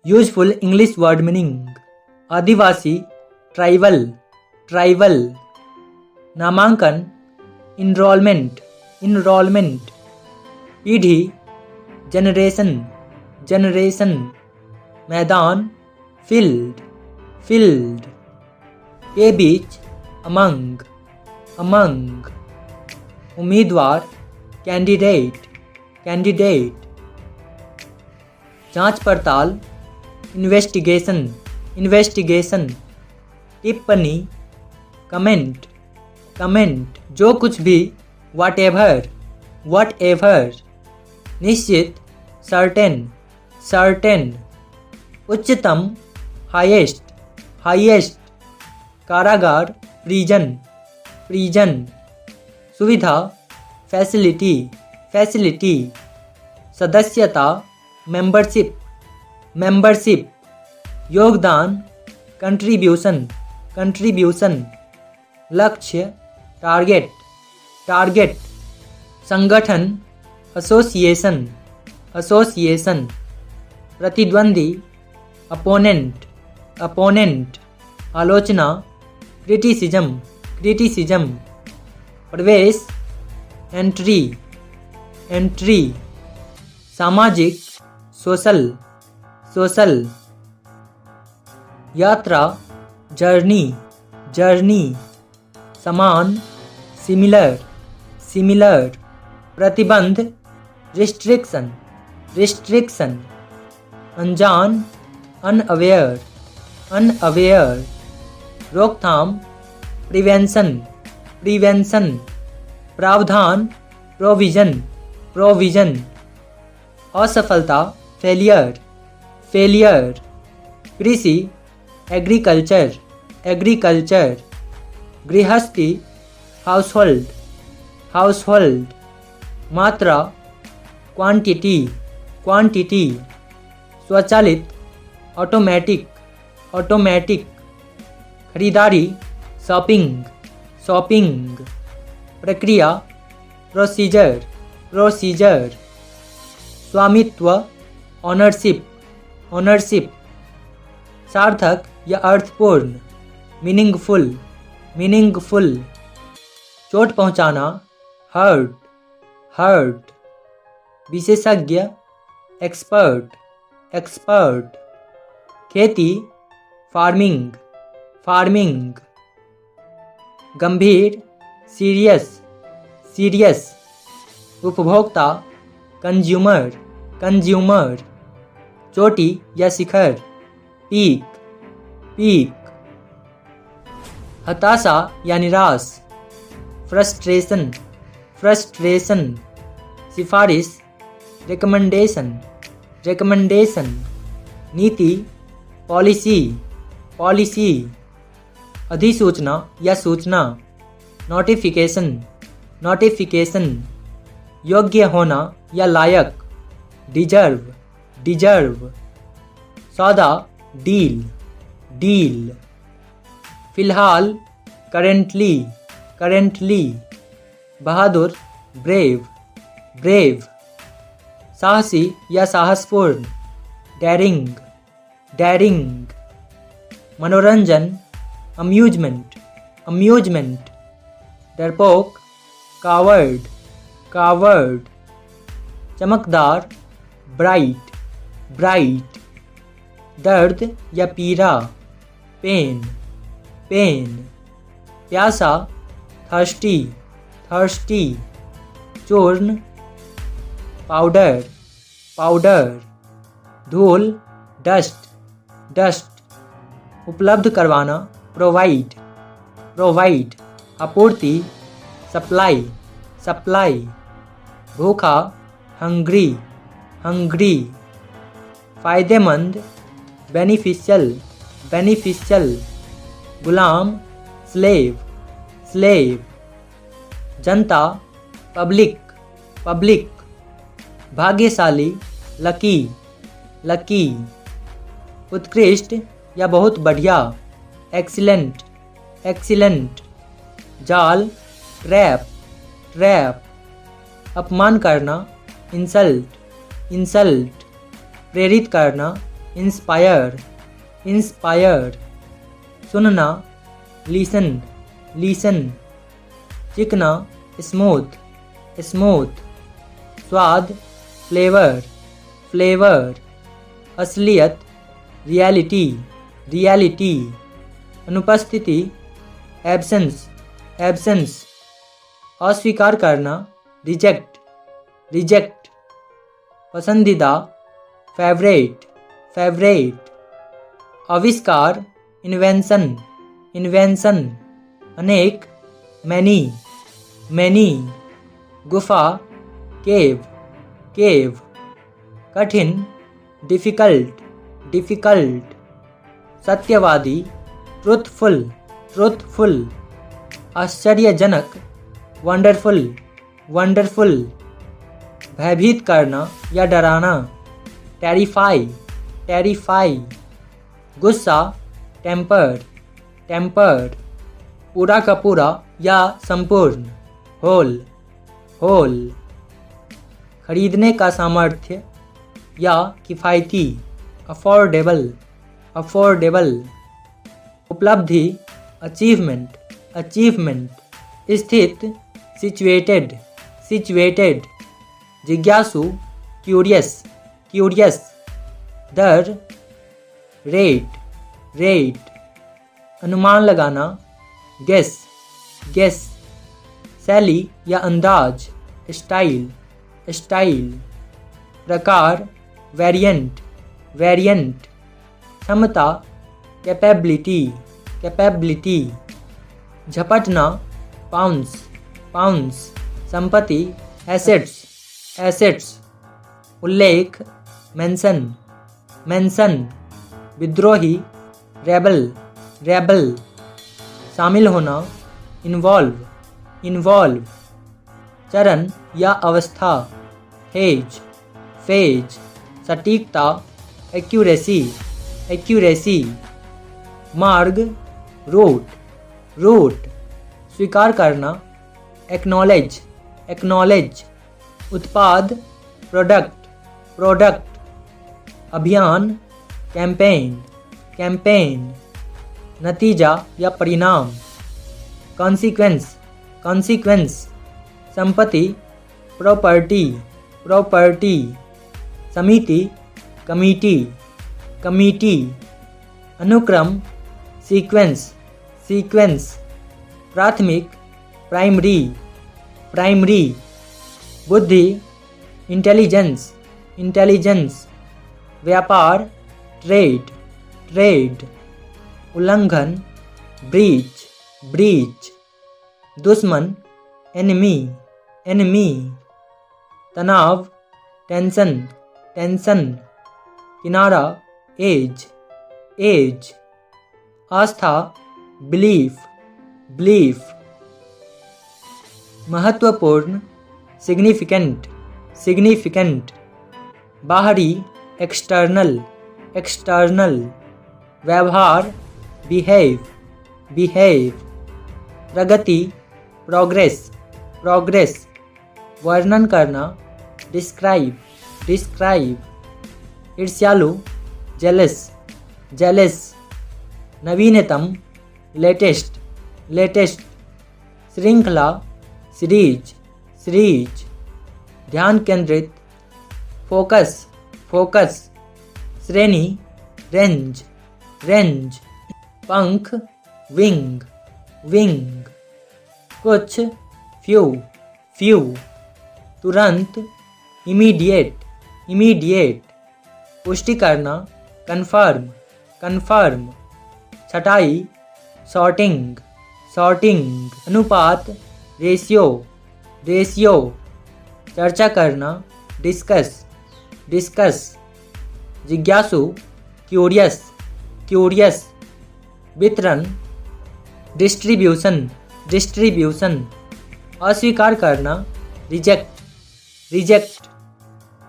Useful English word meaning आदिवासी, tribal, tribal. नामांकन, enrolment, enrolment. पीढ़ी, generation, generation. मैदान, field, field. के बीच, अमंग, अमंग। उम्मीदवार, कैंडिडेट, कैंडिडेट। जांच पड़ताल, इन्वेस्टिगेशन, इन्वेस्टिगेशन। टिप्पणी, कमेंट, कमेंट। जो कुछ भी, वट एवर, वट एवर। निश्चित, सर्टेन, सर्टेन। उच्चतम, हाईएस्ट, हाईएस्ट। कारागार, प्रिजन, प्रिजन। सुविधा, फैसिलिटी, फैसिलिटी। सदस्यता, मेंबरशिप, मेंबरशिप। योगदान, कंट्रीब्यूशन, कंट्रीब्यूशन। लक्ष्य, टारगेट, टारगेट। संगठन, एसोसिएशन, एसोसिएशन। प्रतिद्वंदी, अपोनेंट, अपोनेंट। आलोचना, क्रिटिसिज्म, क्रिटिसिज्म। प्रवेश, एंट्री, एंट्री। सामाजिक, सोशल, सोशल। यात्रा, जर्नी, जर्नी। समान, सिमिलर, सिमिलर। प्रतिबंध, रिस्ट्रिक्शन, रिस्ट्रिक्शन। अनजान, अनअवेयर, अनअवेयर। रोकथाम, प्रिवेंशन, प्रिवेंशन। प्रावधान, प्रोविजन, प्रोविजन। असफलता, फेलियर, फेलियर। कृषि, एग्रीकल्चर, एग्रीकल्चर। गृहस्थी, हाउसहोल्ड, हाउसहोल्ड। मात्रा, क्वांटिटी, क्वांटिटी। स्वचालित, ऑटोमेटिक, ऑटोमेटिक। खरीदारी, शॉपिंग, शॉपिंग। प्रक्रिया, प्रोसीजर, प्रोसीजर। स्वामित्व, ऑनरशिप, ऑनरशिप। सार्थक या अर्थपूर्ण, मीनिंगफुल, मीनिंगफुल। चोट पहुंचाना, हर्ट, हर्ट। विशेषज्ञ, एक्सपर्ट, एक्सपर्ट। खेती, फार्मिंग, फार्मिंग। गंभीर, सीरियस, सीरियस। उपभोक्ता, कंज्यूमर, कंज्यूमर। चोटी या शिखर, पीक, पीक। हताशा या निराश, फ्रस्ट्रेशन, फ्रस्ट्रेशन। सिफारिश, रिकमेंडेशन, रिकमेंडेशन। नीति, पॉलिसी, पॉलिसी। अधिसूचना या सूचना, नोटिफिकेशन, नोटिफिकेशन। योग्य होना या लायक, डिजर्व, डिजर्व। सौदा, डील, डील। फिलहाल, करेंटली, करेंटली। बहादुर, ब्रेव, ब्रेव। साहसी या साहसपूर्ण, डेरिंग, डेरिंग। मनोरंजन, अम्यूजमेंट, अम्यूजमेंट। डरपोक, कावर्ड, कावर्ड। चमकदार, ब्राइट, ब्राइट। दर्द या पीड़ा, पेन, पेन। प्यासा, थर्स्टी, थर्स्टी। चूर्ण, पाउडर, पाउडर। धूल, डस्ट, डस्ट। उपलब्ध करवाना, प्रोवाइड, प्रोवाइड। आपूर्ति, सप्लाई, सप्लाई। भूखा, हंग्री, हंग्री। फायदेमंद, बेनिफिशियल, बेनिफिशियल। गुलाम, स्लेव, स्लेव। जनता, पब्लिक, पब्लिक। भाग्यशाली, लकी, लकी। उत्कृष्ट या बहुत बढ़िया, एक्सीलेंट, एक्सीलेंट। जाल, ट्रैप, ट्रैप। अपमान करना, इंसल्ट, इंसल्ट। प्रेरित करना, इंस्पायर, इंस्पायर। सुनना, लिसन, लिसन। चिकना, स्मूथ, स्मूथ। स्वाद, फ्लेवर, फ्लेवर। असलियत, रियलिटी, रियलिटी। अनुपस्थिति, एब्सेंस, एब्सेंस। अस्वीकार करना, रिजेक्ट, रिजेक्ट। पसंदीदा, फेवरेट, फेवरेट। आविष्कार, इन्वेंशन, इन्वेंशन। अनेक, मैनी, मैनी। गुफा, केव, केव। कठिन, डिफ़िकल्ट, डिफ़िकल्ट। सत्यवादी, ट्रुथफुल, ट्रुथफुल। आश्चर्यजनक, वंडरफुल, वंडरफुल। भयभीत करना या डराना, टेरिफाई, टेरिफाई। गुस्सा, टेम्पर्ड, टेम्पर्ड। पूरा का पूरा या संपूर्ण, होल, होल। खरीदने का सामर्थ्य या किफ़ायती, अफोर्डेबल, अफोर्डेबल। उपलब्धि, अचीवमेंट, अचीवमेंट। स्थित, सिचुएटेड, सिचुएटेड। जिज्ञासु, क्यूरियस, क्यूरियस। दर, रेट, रेट। अनुमान लगाना, गेस, गेस। शैली या अंदाज, स्टाइल, स्टाइल। प्रकार, वेरिएंट, वेरिएंट। क्षमता, कैपेबिलिटी, कैपेबिलिटी। झपटना, पाउंस, पाउंस। संपत्ति, एसेट्स, एसेट्स। उल्लेख, मेंशन, मेंशन। विद्रोही, रेबल, रेबल। शामिल होना, इन्वॉल्व, इन्वॉल्व। चरण या अवस्था, फेज, फेज। सटीकता, एक्यूरेसी, एक्यूरेसी। मार्ग, रूट, रूट। स्वीकार करना, एक्नॉलेज, एक्नॉलेज। उत्पाद, प्रोडक्ट, प्रोडक्ट। अभियान, कैंपेन, कैंपेन। नतीजा या परिणाम, कॉन्सिक्वेंस, कॉन्सिक्वेंस। संपत्ति, प्रॉपर्टी, प्रॉपर्टी। समिति, कमिटी, कमिटी। अनुक्रम, सीक्वेंस, सीक्वेंस। प्राथमिक, प्राइमरी, प्राइमरी। बुद्धि, इंटेलिजेंस, इंटेलिजेंस। व्यापार, ट्रेड, ट्रेड। उल्लंघन, ब्रीच, ब्रीच। दुश्मन, एनिमी, एनिमी। तनाव, टेंशन, टेंशन। किनारा, एज, एज। आस्था, बिलीफ, बिलीफ। महत्वपूर्ण, सिग्निफिकेंट, सिग्निफिकेंट। बाहरी, एक्सटर्नल, एक्सटर्नल। व्यवहार, बिहेव, बिहेव। प्रगति, प्रोग्रेस, प्रोग्रेस। वर्णन करना, डिस्क्राइब, डिस्क्राइब। ईर्ष्यालु, जेलस, जेलस। नवीनतम, लेटेस्ट, लेटेस्ट। श्रृंखला, सीरीज, सीरीज। ध्यान केंद्रित, फोकस, फोकस। श्रेणी, रेंज, रेंज। पंख, विंग, विंग। कुछ, फ्यू, फ्यू। तुरंत, इमीडिएट, इमीडिएट। पुष्टि करना, कन्फर्म, कन्फर्म। छटाई, सॉर्टिंग, सॉर्टिंग। अनुपात, रेशियो, रेशियो। चर्चा करना, डिस्कस, डिस्कस। जिज्ञासु, क्यूरियस, क्यूरियस। वितरण, डिस्ट्रीब्यूशन, डिस्ट्रीब्यूशन। अस्वीकार करना, रिजेक्ट, रिजेक्ट।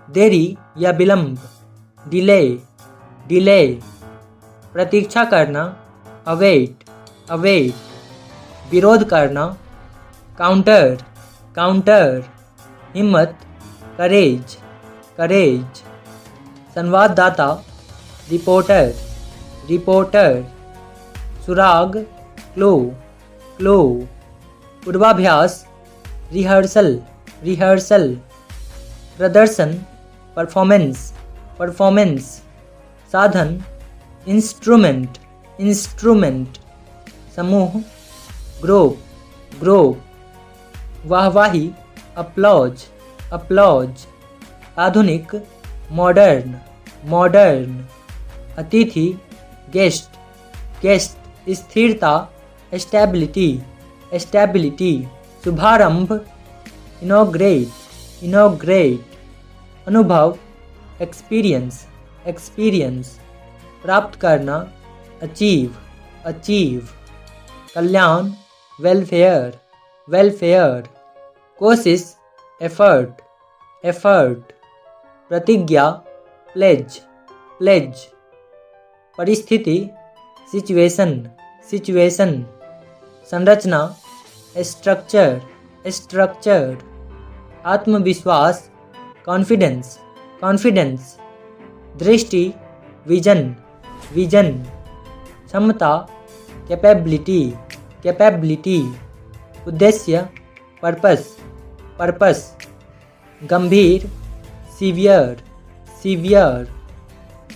देरी या विलंब, डिले, डिले। प्रतीक्षा करना, अवेट, अवेट। विरोध करना, काउंटर, काउंटर। हिम्मत, करेज, करेज। संवाददाता, रिपोर्टर, रिपोर्टर। सुराग, क्लो, क्लो। पूर्वाभ्यास, रिहर्सल, रिहर्सल। प्रदर्शन, परफॉर्मेंस, परफॉर्मेंस। साधन, इंस्ट्रूमेंट, इंस्ट्रूमेंट। समूह, ग्रुप, ग्रुप। वाहवाही, अपलॉज, अपलॉज। आधुनिक, मॉडर्न, मॉडर्न। अतिथि, गेस्ट, गेस्ट। स्थिरता, स्टेबिलिटी, स्टेबिलिटी। शुभारंभ, इनॉग्रेट, इनॉग्रेट। अनुभव, एक्सपीरियंस, एक्सपीरियंस। प्राप्त करना, अचीव, अचीव। कल्याण, वेलफेयर, वेलफेयर। कोशिश, एफर्ट, एफर्ट। प्रतिज्ञा, प्लेज, प्लेज। परिस्थिति, सिचुएशन, सिचुएशन। संरचना, स्ट्रक्चर, स्ट्रक्चर। आत्मविश्वास, कॉन्फिडेंस, कॉन्फिडेंस। दृष्टि, विजन, विजन। क्षमता, कैपेबिलिटी, कैपेबिलिटी। उद्देश्य, पर्पस, पर्पस। गंभीर, सीवियर, सीवियर।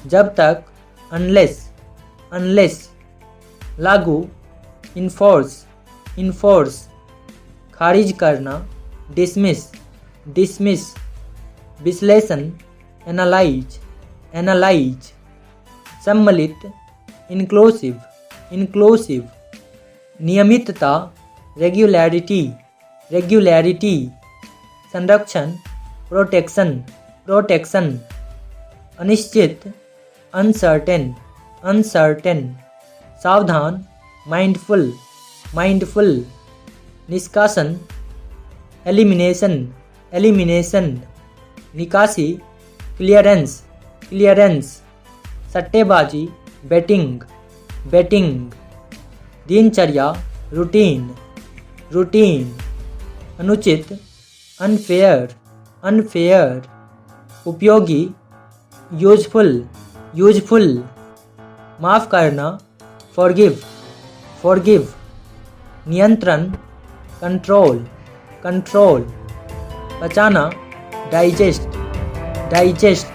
जब तक, अनलेस, अनलेस। लागू, इन्फोर्स, इन्फोर्स। खारिज करना, डिसमिस, डिसमिस। विश्लेषण, एनालाइज, एनालाइज। सम्मिलित, इंक्लूसिव, इंक्लूसिव। नियमितता, रेगुलैरिटी, रेगुलैरिटी। संरक्षण, प्रोटेक्शन, प्रोटेक्शन। अनिश्चित, अनसर्टेन, अनसर्टेन। सावधान, माइंडफुल, माइंडफुल। निष्कासन, एलिमिनेशन, एलिमिनेशन। निकासी, क्लियरेंस, क्लियरेंस। सट्टेबाजी, बेटिंग, बेटिंग। दिनचर्या, रूटीन, रूटीन। अनुचित, अनफेयर, अनफेयर। उपयोगी, यूजफुल, यूजफुल। माफ़ करना, फॉरगिव, फॉरगिव। नियंत्रण, कंट्रोल, कंट्रोल। पचाना, डाइजेस्ट, डाइजेस्ट।